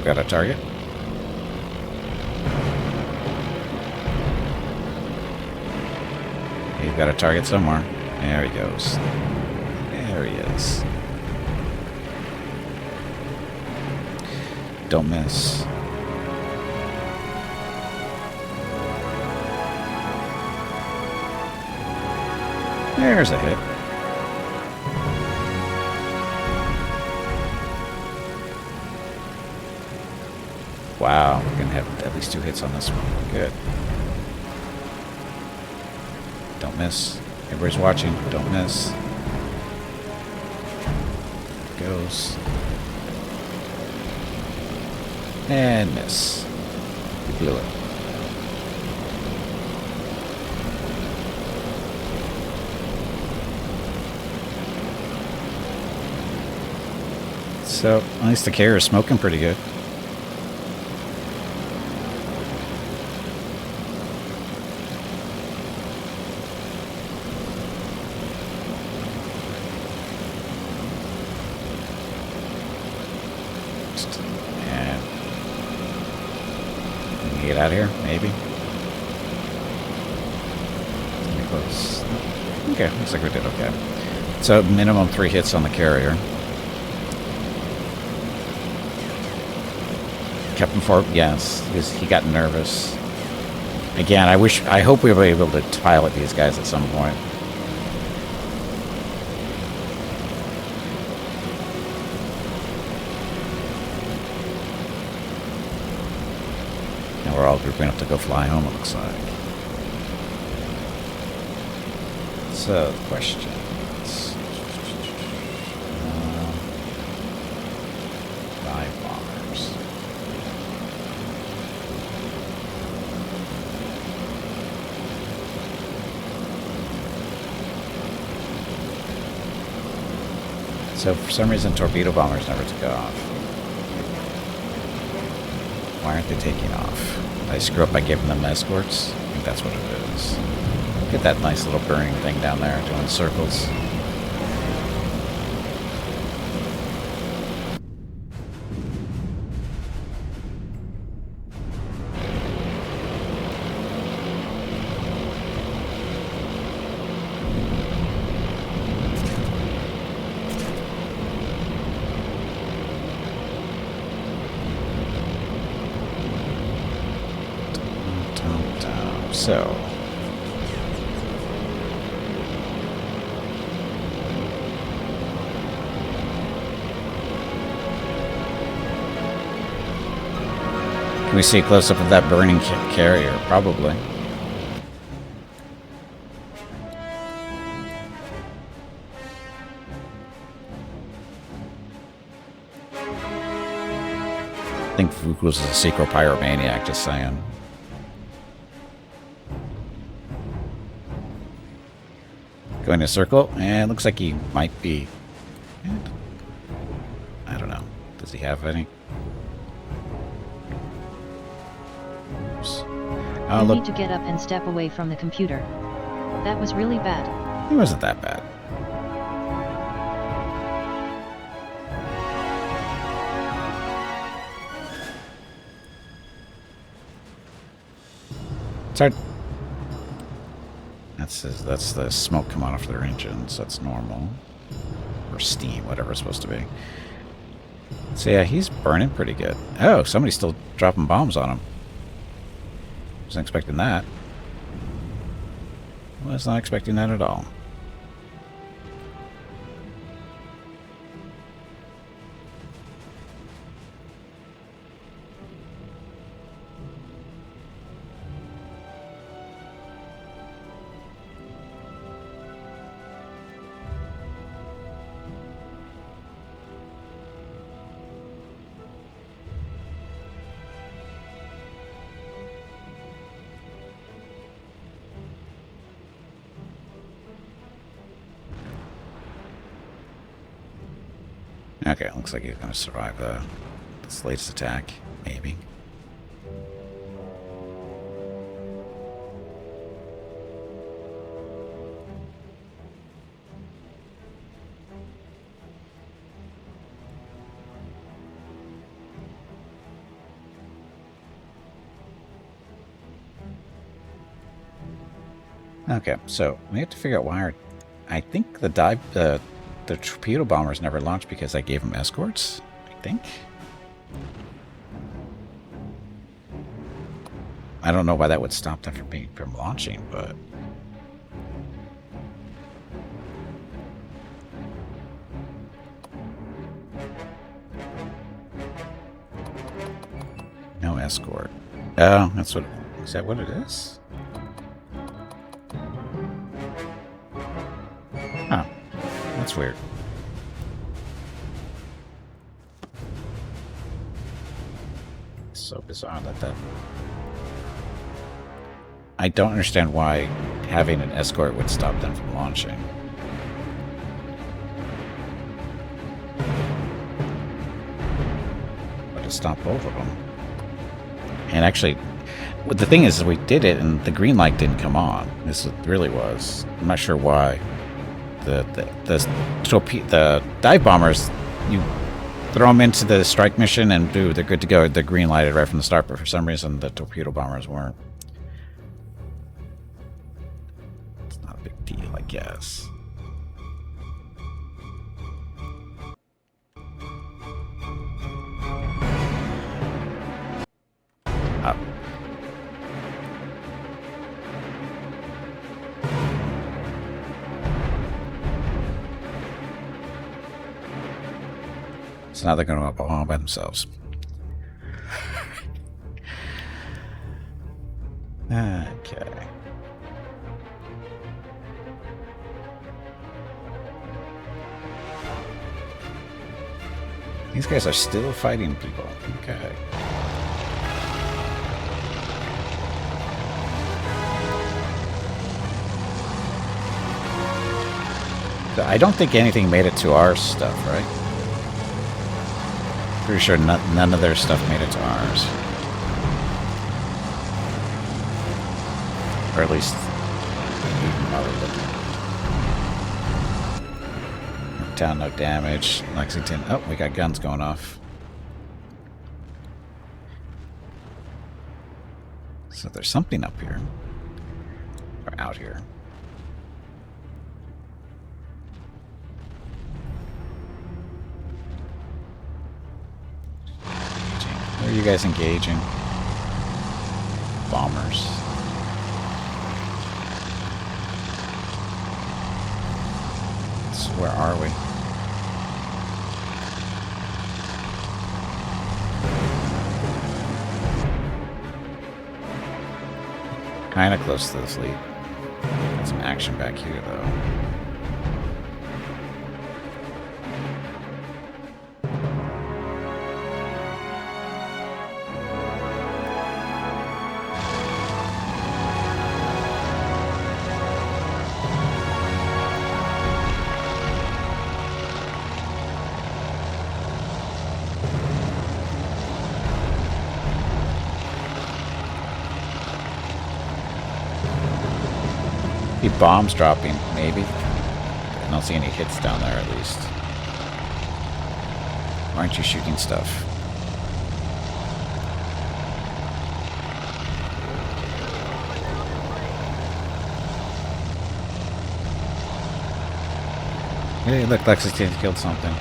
got a target. He's got a target somewhere. There he goes. There he is. Don't miss. There's a hit. Wow, we're going to have at least 2 hits on this one. Good. Don't miss. Everybody's watching. Don't miss. Goes. And miss. We blew it. So, at least the carrier is smoking pretty good. And can we get out of here? Maybe. Pretty close. Okay, looks like we did okay. So, minimum 3 hits on the carrier. Kept him forward, yes, because he got nervous. Again, I hope we were able to pilot these guys at some point. Now we're all grouping up to go fly home, it looks like. So, questions. Dive bombers. So for some reason, torpedo bombers never took off. Why aren't they taking off? Did I screw up by giving them escorts? I think that's what it is. Look at that nice little burning thing down there doing circles. So, can we see a close-up of that burning carrier? Probably. I think Vuk was a secret pyromaniac, just saying. Going to circle, and looks like he might be. I don't know. Does he have any? Oops. Oh, You look. need to get up and step away from the computer. That was really bad. It wasn't that bad. It's hard. That's the smoke coming off their engines. That's normal. Or steam, whatever it's supposed to be. So yeah, he's burning pretty good. Oh, somebody's still dropping bombs on him. Wasn't expecting that. Was not expecting that at all. Okay, looks like he's going to survive this latest attack. Maybe. Okay, so we have to figure out why I think the torpedo bombers never launched because I gave them escorts, I think. I don't know why that would stop them from launching, but... No escort. Oh, that's what... Is that what it is? Huh. That's weird. It's so bizarre that... I don't understand why having an escort would stop them from launching. But it stopped both of them. And actually, the thing is, we did it and the green light didn't come on. This really was. I'm not sure why. The dive bombers, you throw them into the strike mission and they're good to go. They're green lighted right from the start, but for some reason the torpedo bombers weren't. It's not a big deal, I guess. Up. So now they're going to go all by themselves. Okay. These guys are still fighting people. Okay. I don't think anything made it to our stuff, right? Pretty sure none of their stuff made it to ours. Or at least... Town, no damage. Lexington. Oh, we got guns going off. So there's something up here. Or out here. Where are you guys engaging? Bombers. So where are we? Kind of close to the fleet. Got some action back here, though. Bombs dropping, maybe. I don't see any hits down there, at least. Why aren't you shooting stuff? Hey, look, Lexington killed something.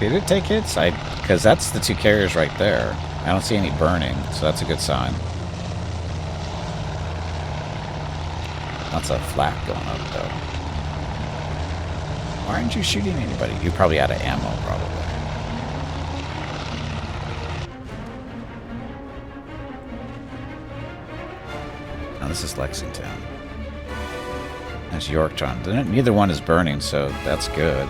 Did it take hits? Because that's the two carriers right there. I don't see any burning, so that's a good sign. Lots of flak going up, though. Why aren't you shooting anybody? You're probably out of ammo, probably. Now this is Lexington. That's Yorktown. Neither one is burning, so that's good.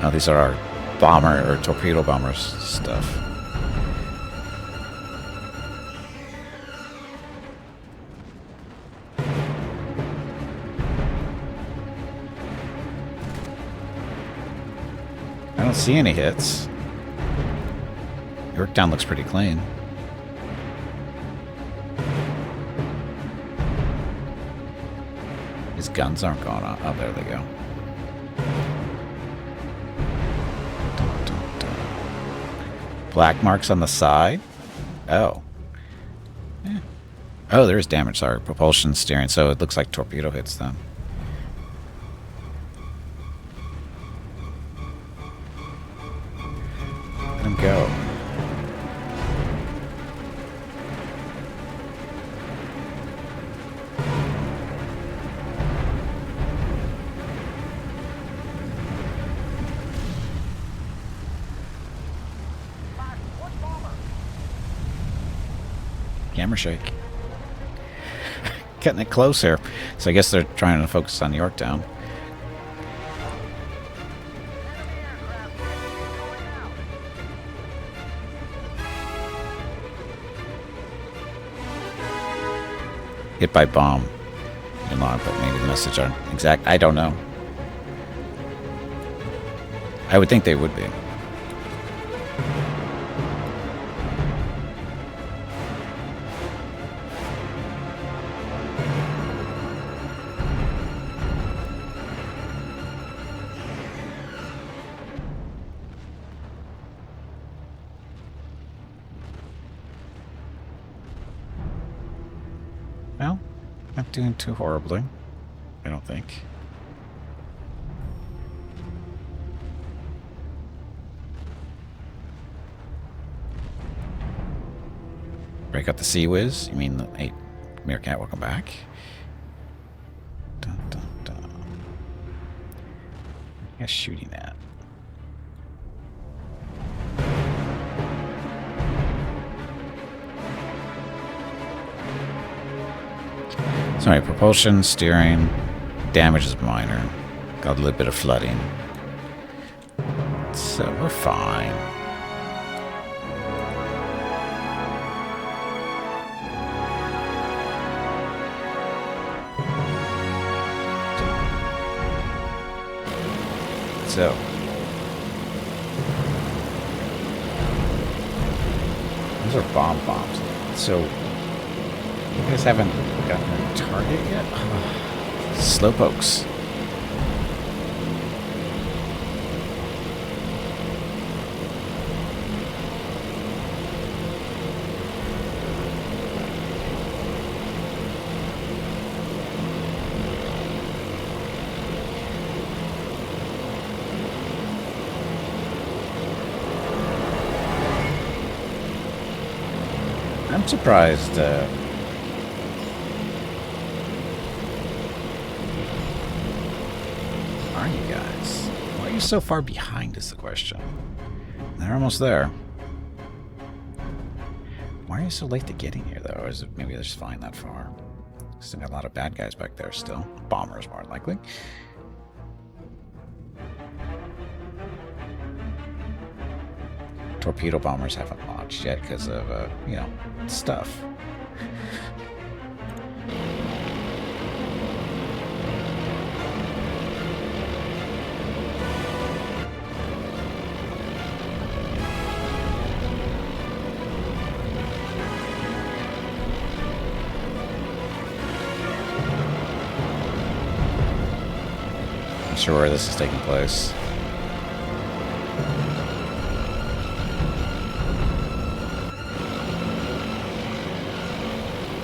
Now these are our bomber or torpedo bombers stuff. don't see any hits. Yorktown looks pretty clean. His guns aren't going on. Oh, there they go. Dun, dun, dun. Black marks on the side. Oh. Yeah. Oh, there's damage. Sorry. Propulsion, steering. So it looks like torpedo hits them. Let him go. Camera shake. Getting it close here. So I guess they're trying to focus on Yorktown. Hit by bomb. You know, but maybe the message aren't exact. I don't know. I would think they would be. Well, not doing too horribly, I don't think. Break out the Sea Whiz? You mean the... Hey, Meerkat, welcome back. Dun, dun, dun. What are you guys shooting at? Sorry, propulsion, steering, damage is minor. Got a little bit of flooding. So we're fine. So. Those are bombs. So. You guys haven't gotten a target yet? Slowpokes. I'm surprised. Are you guys? Why are you so far behind is the question. They're almost there. Why are you so late to getting here, though? Or is it maybe they're just flying that far? Still got a lot of bad guys back there still. Bombers, more likely. Torpedo bombers haven't launched yet because of, you know, stuff. I'm sure where this is taking place.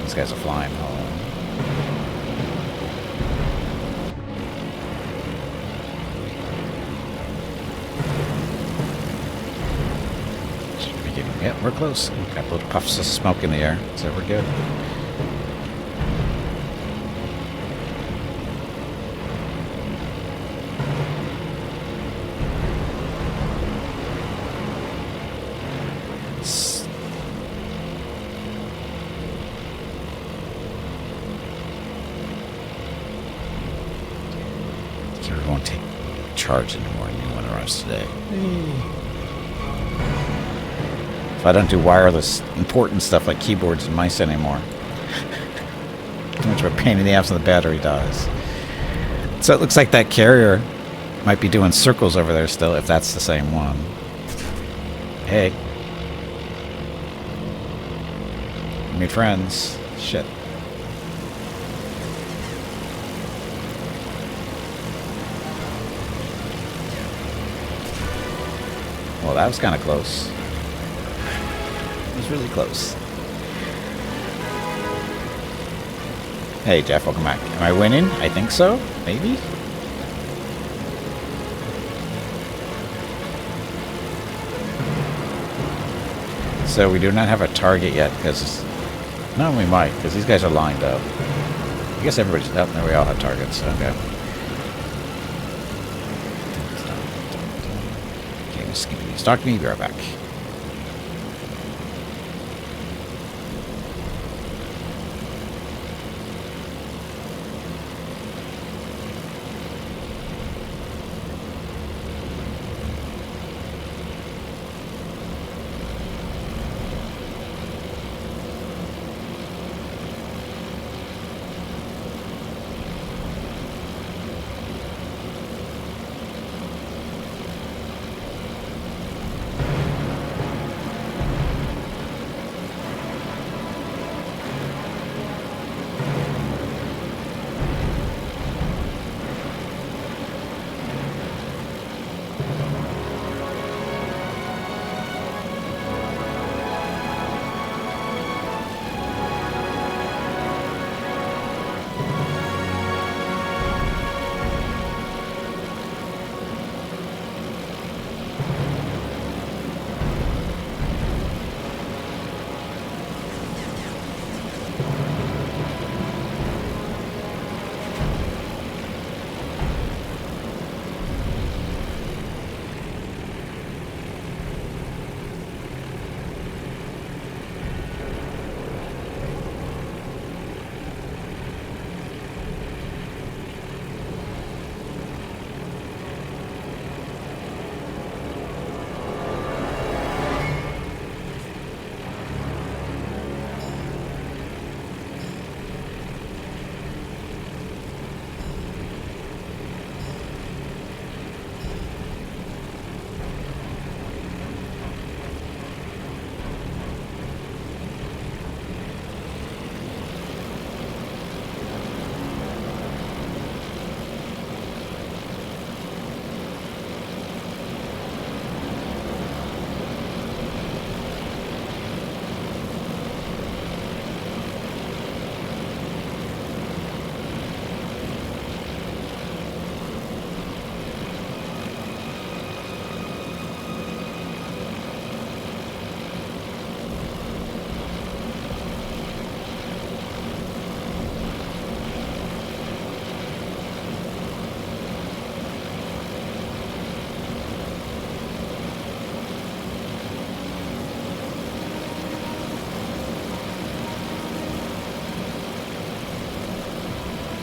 These guys are flying home. Should be getting, yeah, we're close. Got little puffs of smoke in the air, so we're good. We won't take charge anymore. New one arrives today. If I don't do wireless important stuff like keyboards and mice anymore, too much of a pain in the ass when the battery dies. So it looks like that carrier Might be doing circles over there still, if that's the same one. Hey. I made friends. Shit. Well, that was kind of close. It was really close. Hey, Jeff, welcome back. Am I winning? I think so. Maybe? So we do not have a target yet, because... No, we might, because these guys are lined up. I guess everybody's... Oh, no, we all have targets. Okay. Okay, Miss Skippy, stalk me. Be right back.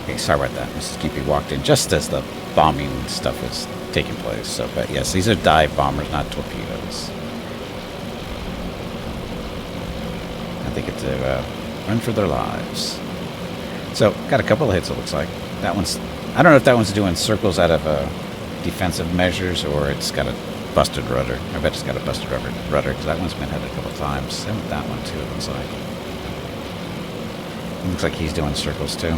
Okay, sorry about that. Mrs. Keepy walked in just as the bombing stuff was taking place. So, but yes, these are dive bombers, not torpedoes. I think it's to run for their lives. So, got a couple of hits, it looks like. That one's... I don't know if that one's doing circles out of defensive measures or it's got a busted rudder. I bet it's got a busted rudder because that one's been hit a couple of times. And that one, too, it looks like. It looks like he's doing circles, too.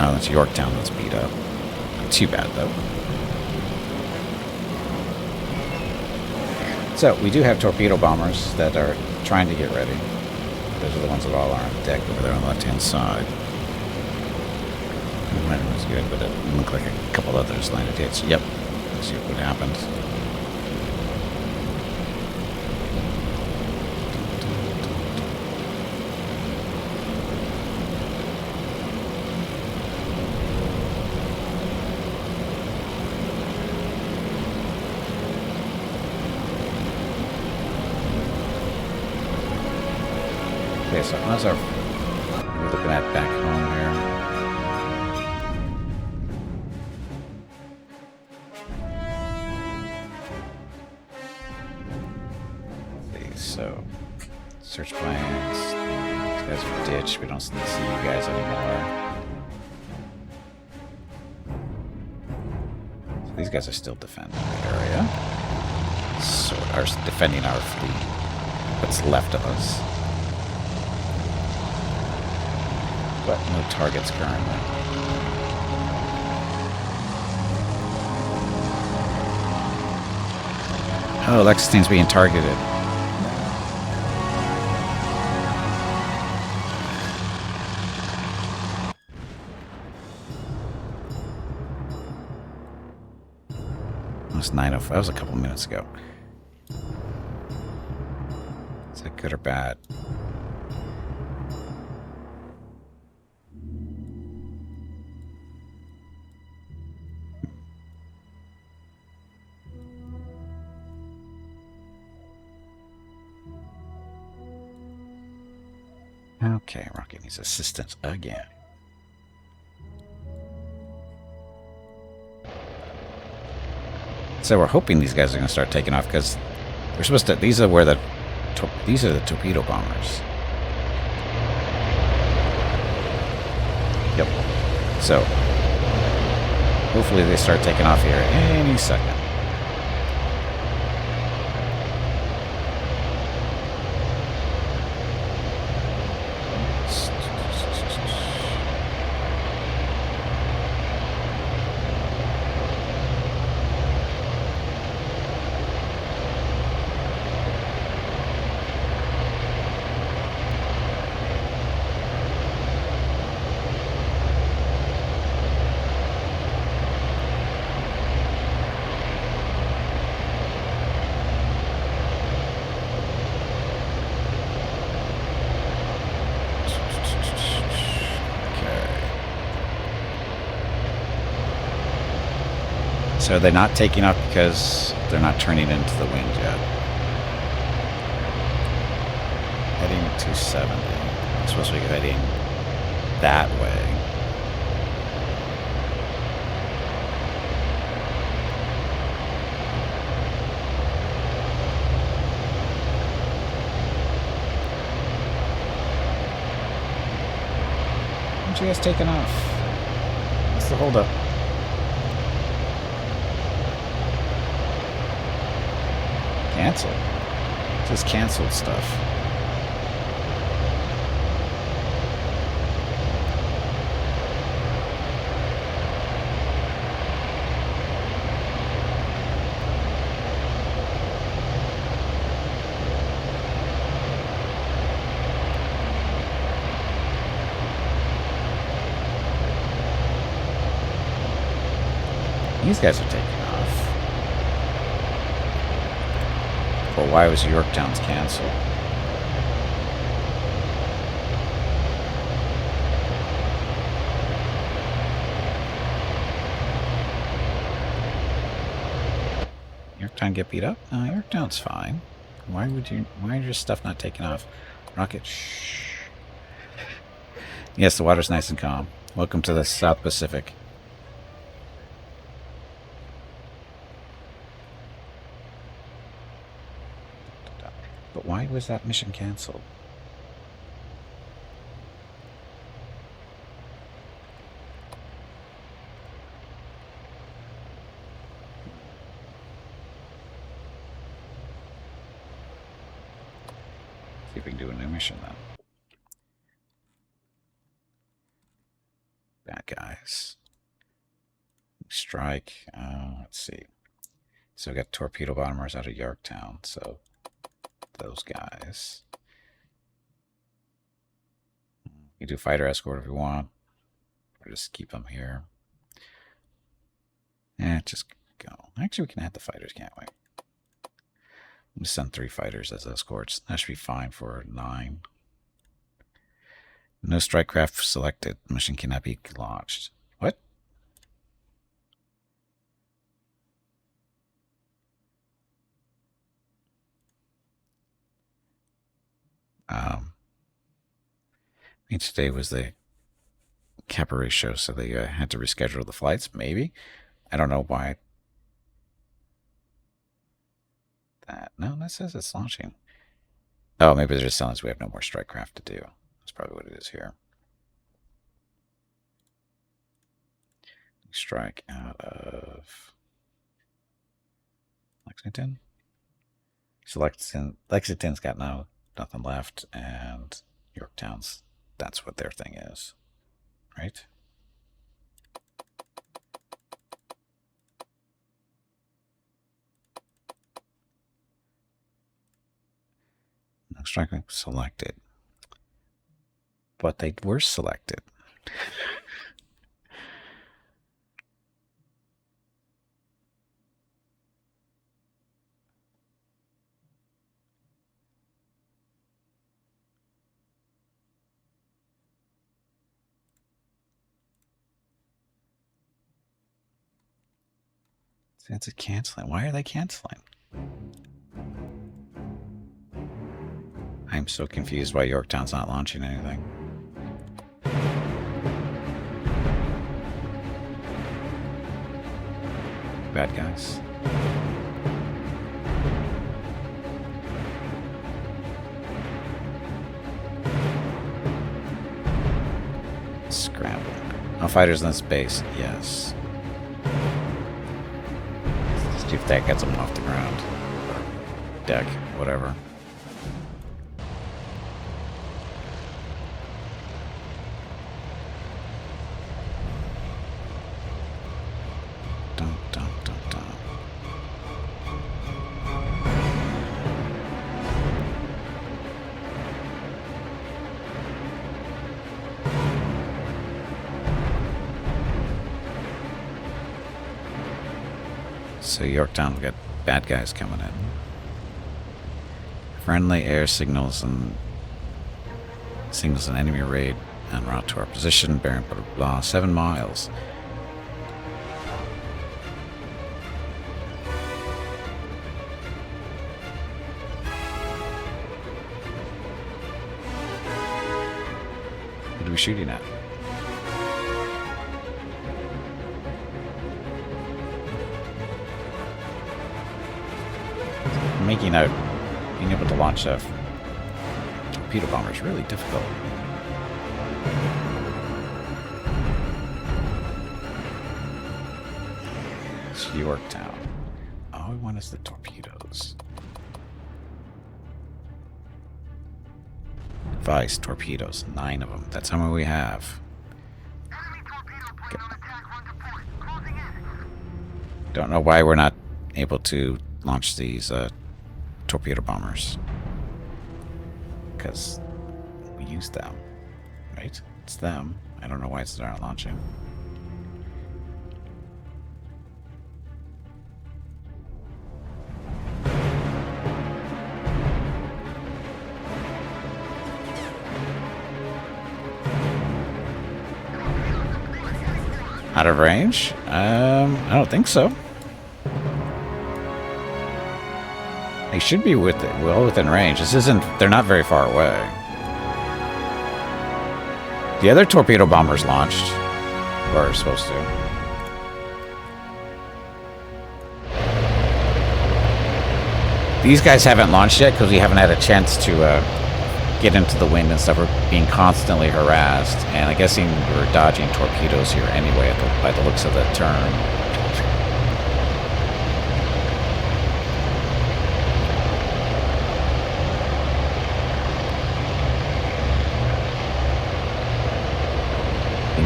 Oh, that's Yorktown that's beat up. Not too bad, though. So, we do have torpedo bombers that are trying to get ready. Those are the ones that all are on deck over there on the left-hand side. That was good, but it looked like a couple others landed hits. Yep. Let's see what happened. Okay, so how's our... We're looking at back home here. Let's see, so... Search planes... guys are ditched. We don't see you guys anymore. So these guys are still defending the area. So are defending our fleet. What's left of us. But no targets currently. Oh, Lexington's being targeted. It was 9:04. That was a couple minutes ago. Is that good or bad? Okay, Rocky needs assistance again. So we're hoping these guys are going to start taking off because they're supposed to. These are the torpedo bombers. Yep. So hopefully they start taking off here any second. So they're not taking off because they're not turning into the wind yet. Heading 270. I'm supposed to be heading that way. Why aren't you guys taking off? What's the holdup? Cancel. Just canceled stuff. These guys are taking off. Well, why was Yorktown's canceled? Yorktown get beat up? No, Yorktown's fine. Why is your stuff not taking off? Rocket, shh. Yes, the water's nice and calm. Welcome to the South Pacific. But why was that mission canceled? See if we can do a new mission then. Bad guys. Strike. Let's see. So we got torpedo bombers out of Yorktown. So those guys. You do fighter escort if you want. Or just keep them here. Just go. Actually, we can add the fighters, can't we? We'll send 3 fighters as escorts. That should be fine for 9. No strike craft selected. Mission cannot be launched. What? I mean, today was the Cabaret show, so they had to reschedule the flights, maybe. I don't know why. No, that says it's launching. Oh, maybe they're just telling us we have no more strike craft to do. That's probably what it is here. Strike out of Lexington. So Lexington's got nothing left, and Yorktown's, that's what their thing is, right? No striking selected. But they were selected. It's a canceling. Why are they canceling? I'm so confused why Yorktown's not launching anything. Bad guys. Scrambling. No fighters in this base. Yes. See if that gets them off the ground. Or deck. Whatever. Dun, dun, dun, dun. So Yorktown, we got bad guys coming in. Friendly air signals an enemy raid en route to our position, bearing blah, blah, blah, 7 miles. What are we shooting at? Making out, being able to launch a torpedo bomber is really difficult. It's Yorktown. All we want is the torpedoes. Device torpedoes, 9 of them. That's how many we have. Don't know why we're not able to launch these torpedo bombers, because we use them, right? It's them. I don't know why it's not launching. Out of range? I don't think so. They should be well within range. They're not very far away. The other torpedo bombers launched, or are supposed to. These guys haven't launched yet because we haven't had a chance to get into the wind and stuff. We're being constantly harassed, and I guess we're dodging torpedoes here anyway by the looks of the term.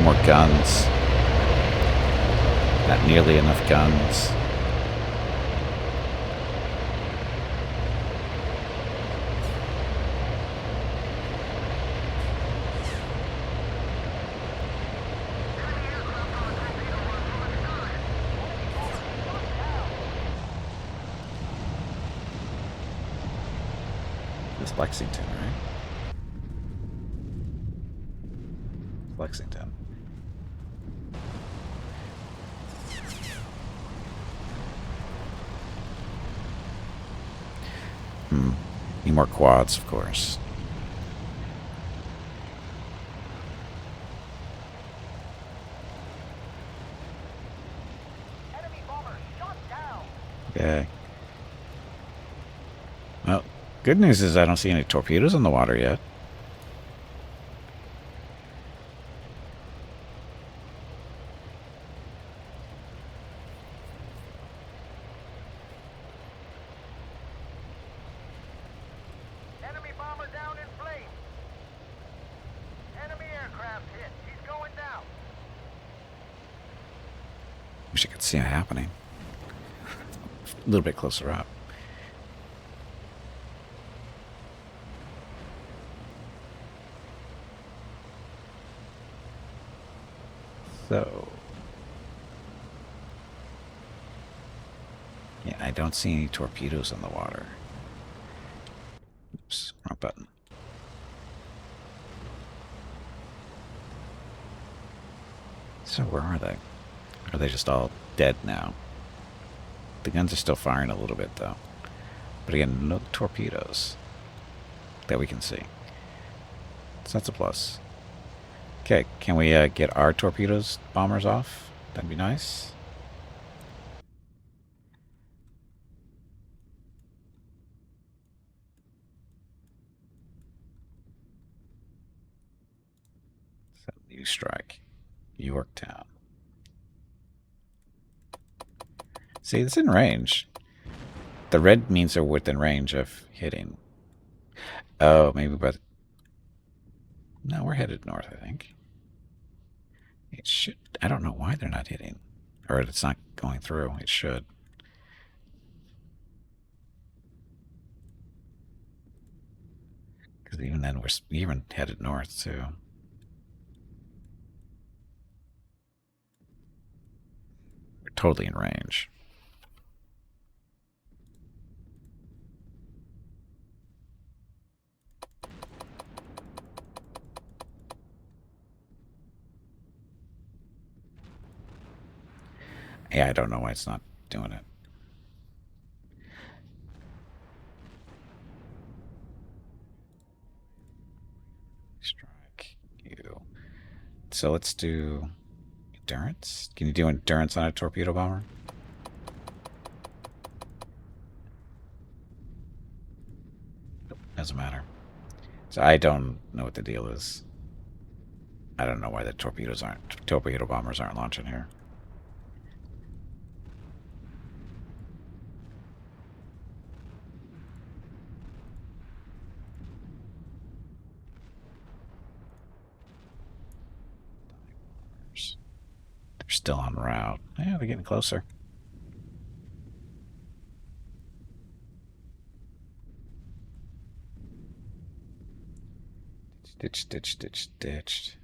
More guns. Not nearly enough guns. This is Lexington, right? Lexington. Need more quads, of course. Enemy bomber shot down. Okay. Well, good news is I don't see any torpedoes in the water yet. Wish I could see it happening. A little bit closer up. So... yeah, I don't see any torpedoes in the water. Oops, wrong button. So where are they? Are they just all dead now? The guns are still firing a little bit, though. But again, no torpedoes that we can see. So that's a plus. Okay, can we get our torpedoes, bombers off? That'd be nice. New strike. Yorktown. See, it's in range. The red means they're within range of hitting. Oh, maybe, but... no, we're headed north, I think. It should... I don't know why they're not hitting. Or it's not going through. It should. Because even then, we're even headed north, too. We're totally in range. Yeah, I don't know why it's not doing it. Strike you. So let's do endurance. Can you do endurance on a torpedo bomber? Nope, doesn't matter. So I don't know what the deal is. I don't know why the torpedo bombers aren't launching here. They're still en route. Yeah, they're getting closer. Ditched.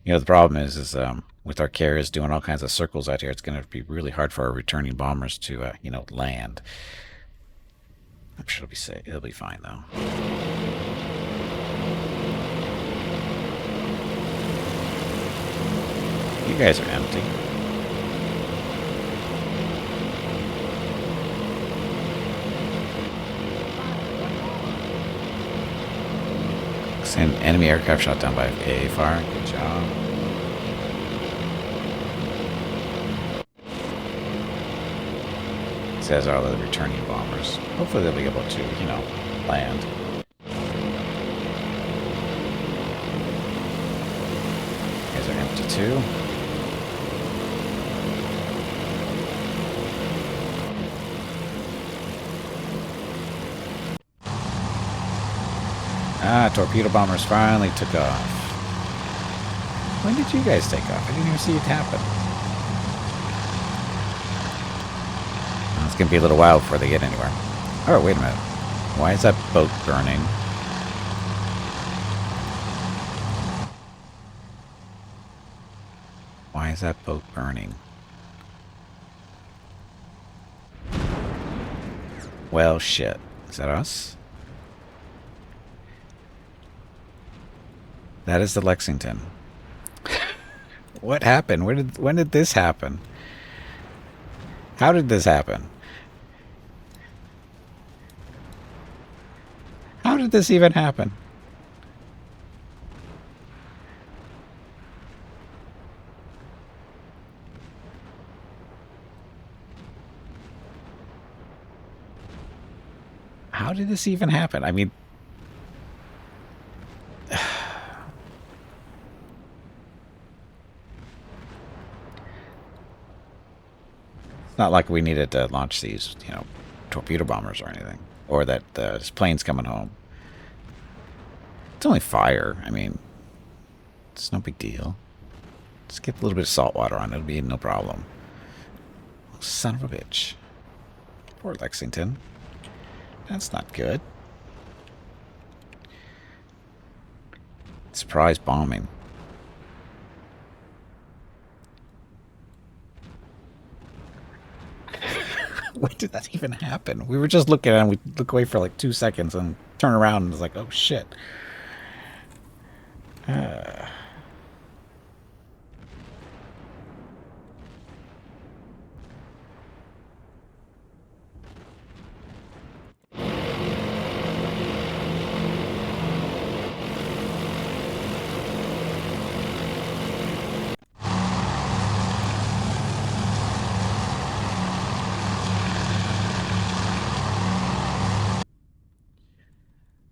You know, the problem is with our carriers doing all kinds of circles out here, it's going to be really hard for our returning bombers to, land. I'm sure it'll be safe. It'll be fine, though. You guys are empty. An enemy aircraft shot down by AFR. Good job. Says all the returning bombers. Hopefully they'll be able to, land. Guys are empty too. Torpedo bombers finally took off. When did you guys take off? I didn't even see it happen. Well, it's going to be a little while before they get anywhere. Oh, wait a minute. Why is that boat burning? Why is that boat burning? Well, shit. Is that us? That is the Lexington. What happened? When did this happen? How did this happen? How did this even happen? How did this even happen? I mean... not like we needed to launch these, torpedo bombers or anything. Or that this plane's coming home. It's only fire. I mean, it's no big deal. Just get a little bit of salt water on it. It'll be no problem. son of a bitch. Poor Lexington. That's not good. Surprise bombing. When did that even happen? We were just looking at it and we look away for like 2 seconds and turn around and it's like, oh shit.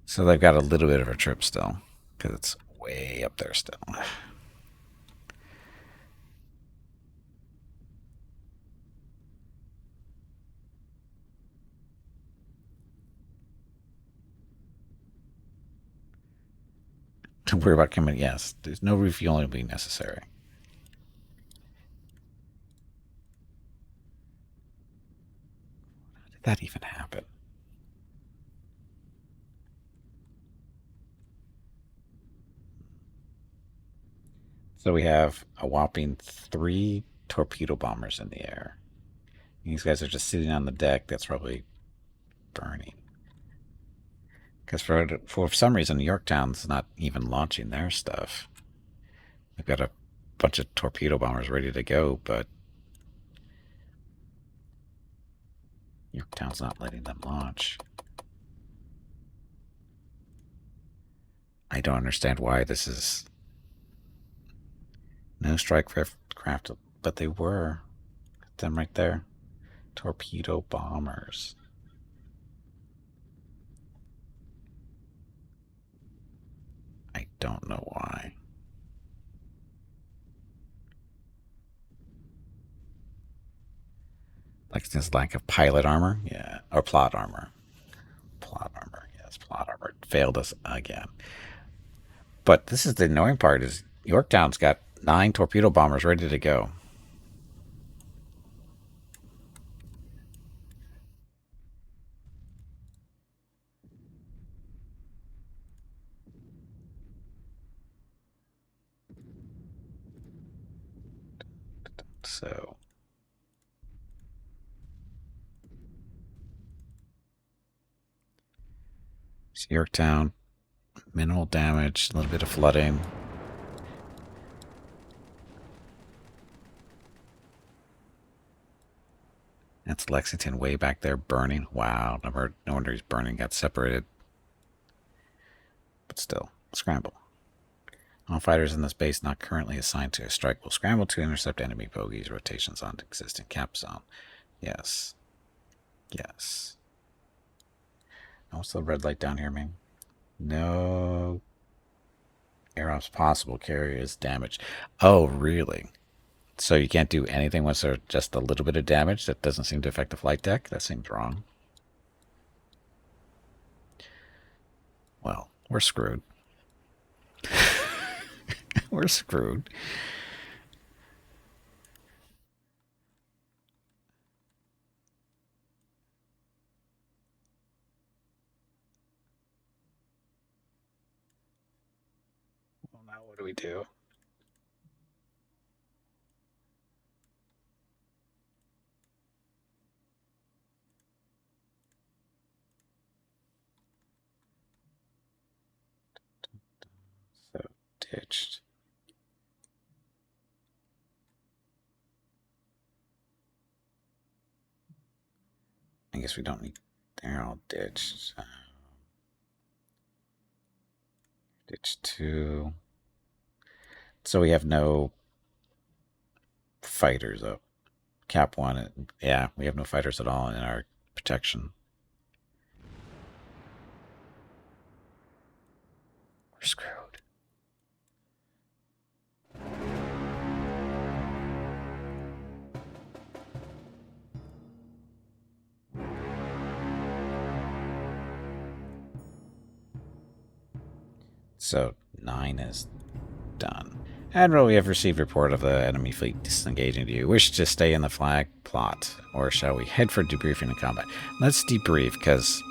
So they've got a little bit of a trip still, because it's way up there still. Don't worry about coming. Yes, there's no refueling will be necessary. How did that even happen? So we have a whopping 3 torpedo bombers in the air. These guys are just sitting on the deck. That's probably burning. Because for some reason, Yorktown's not even launching their stuff. They've got a bunch of torpedo bombers ready to go, but Yorktown's not letting them launch. I don't understand why this is no strike craft, but they were. Them right there. Torpedo bombers. I don't know why. Like this lack of pilot armor? Yeah. Or plot armor. Plot armor. Yes, plot armor. Failed us again. But this is the annoying part is Yorktown's got 9 torpedo bombers ready to go. So Yorktown, minimal damage, a little bit of flooding. That's Lexington way back there burning. Wow, no wonder he's burning, got separated. But still, scramble. All fighters in this base not currently assigned to a strike will scramble to intercept enemy bogies, rotations onto existing cap zone. Yes. Yes. What's the red light down here mean? No air ops possible. Carrier is damaged. Oh, really? So you can't do anything once there's just a little bit of damage? That doesn't seem to affect the flight deck? That seems wrong. Well, we're screwed. We're screwed. Well, now what do we do? So, ditched. I guess we don't need... They're all ditched. Ditch 2. So we have no fighters up. Cap 1. Yeah, we have no fighters at all in our protection. We're screwed. So 9 is done. Admiral, we have received report of the enemy fleet disengaging. Do you wish to stay in the flag plot, or shall we head for debriefing and combat? Let's debrief, because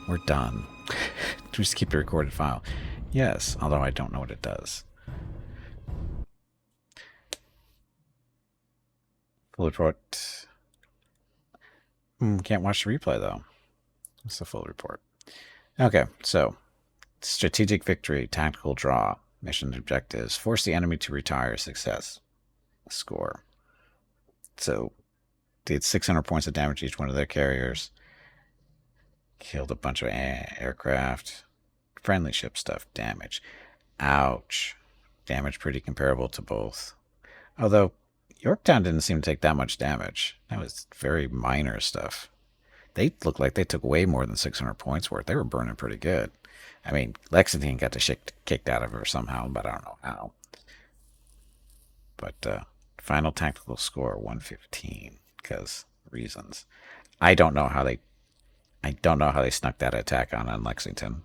we're done. Just keep the recorded file. Yes, although I don't know what it does. Full report. Can't watch the replay, though. What's the full report? Okay, so strategic victory, tactical draw, mission objectives, force the enemy to retire, success, score. So, did 600 points of damage each one of their carriers, killed a bunch of aircraft, friendly ship stuff, damage. Ouch. Damage pretty comparable to both. Although, Yorktown didn't seem to take that much damage. That was very minor stuff. They looked like they took way more than 600 points worth. They were burning pretty good. I mean, Lexington got the shit kicked out of her somehow, but I don't know how. But final tactical score 115 because reasons. I don't know how they snuck that attack on Lexington.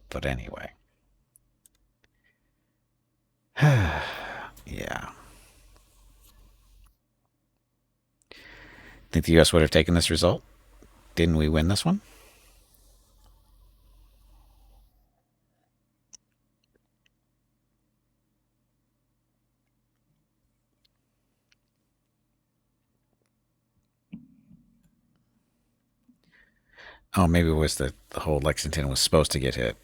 But anyway. Yeah. Think the U.S. would have taken this result? Didn't we win this one? Oh, maybe it was the whole Lexington was supposed to get hit.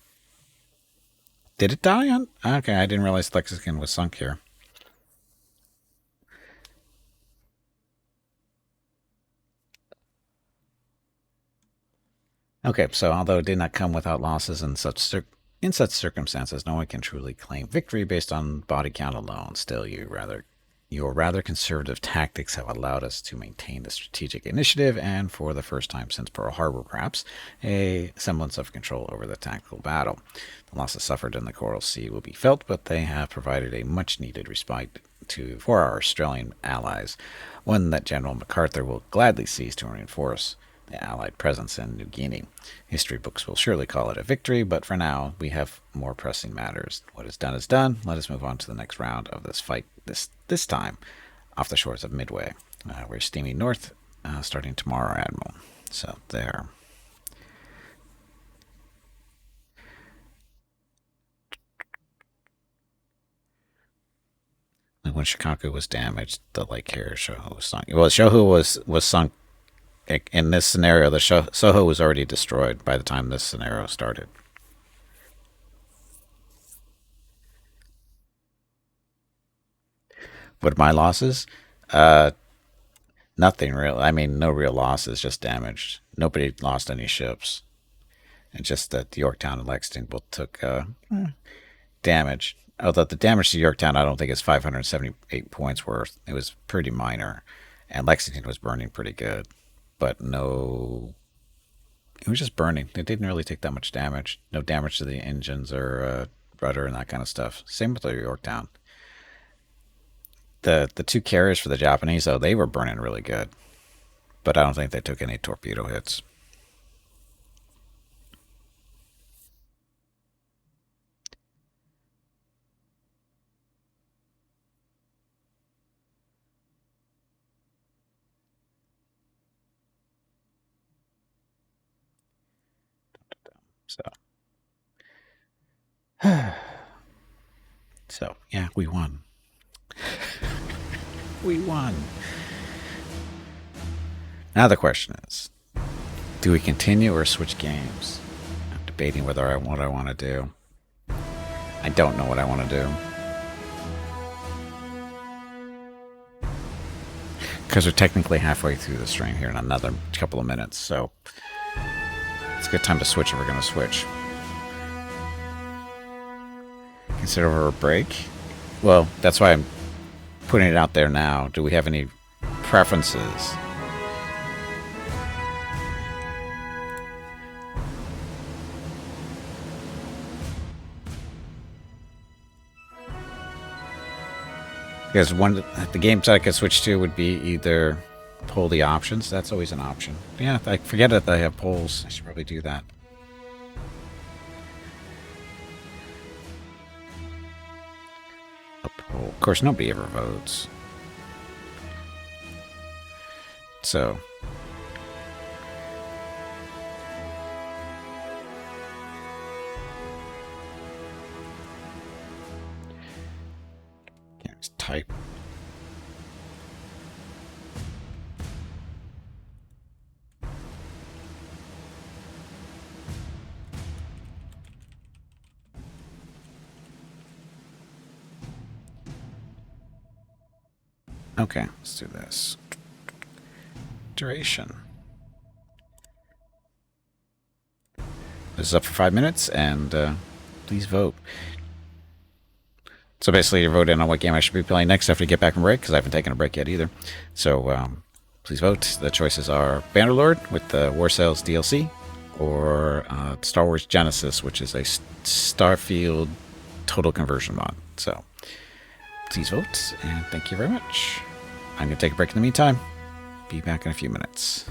Did it die on? Okay, I didn't realize Lexington was sunk here. Okay, so although it did not come without losses in such circumstances, no one can truly claim victory based on body count alone. Still, your rather conservative tactics have allowed us to maintain the strategic initiative and, for the first time since Pearl Harbor perhaps, a semblance of control over the tactical battle. The losses suffered in the Coral Sea will be felt, but they have provided a much-needed respite for our Australian allies, one that General MacArthur will gladly seize to reinforce the Allied presence in New Guinea. History books will surely call it a victory, but for now, we have more pressing matters. What is done is done. Let us move on to the next round of this fight, this time off the shores of Midway. We're steaming north, starting tomorrow, Admiral. So there. When Shikaku was damaged, the light carrier Shoho was sunk. Well, Shoho was sunk. In this scenario, the Soho was already destroyed by the time this scenario started. What are my losses? Nothing real. I mean, no real losses, just damage. Nobody lost any ships. And just that Yorktown and Lexington both took damage. Although the damage to Yorktown, I don't think is 578 points worth. It was pretty minor. And Lexington was burning pretty good. But no, it was just burning. It didn't really take that much damage. No damage to the engines or rudder and that kind of stuff. Same with the Yorktown. The two carriers for the Japanese, though, they were burning really good. But I don't think they took any torpedo hits. So, yeah, we won. We won. Now the question is, do we continue or switch games? I'm debating what I want to do. I don't know what I want to do. Because we're technically halfway through the stream here in another couple of minutes, so it's a good time to switch if we're going to switch. Consider a break? Well, that's why I'm putting it out there now. Do we have any preferences? Because the games that I could switch to would be either poll the options. That's always an option. Yeah, I forget that they have polls. I should probably do that. Of course, nobody ever votes. So... can't just type. Okay, let's do this. Duration. This is up for 5 minutes, and please vote. So basically, you're voting on what game I should be playing next after you get back from break, because I haven't taken a break yet either. So please vote. The choices are Bannerlord with the War Sales DLC, or Star Wars Genesis, which is a Starfield total conversion mod. So please vote, and thank you very much. I'm going to take a break in the meantime. Be back in a few minutes.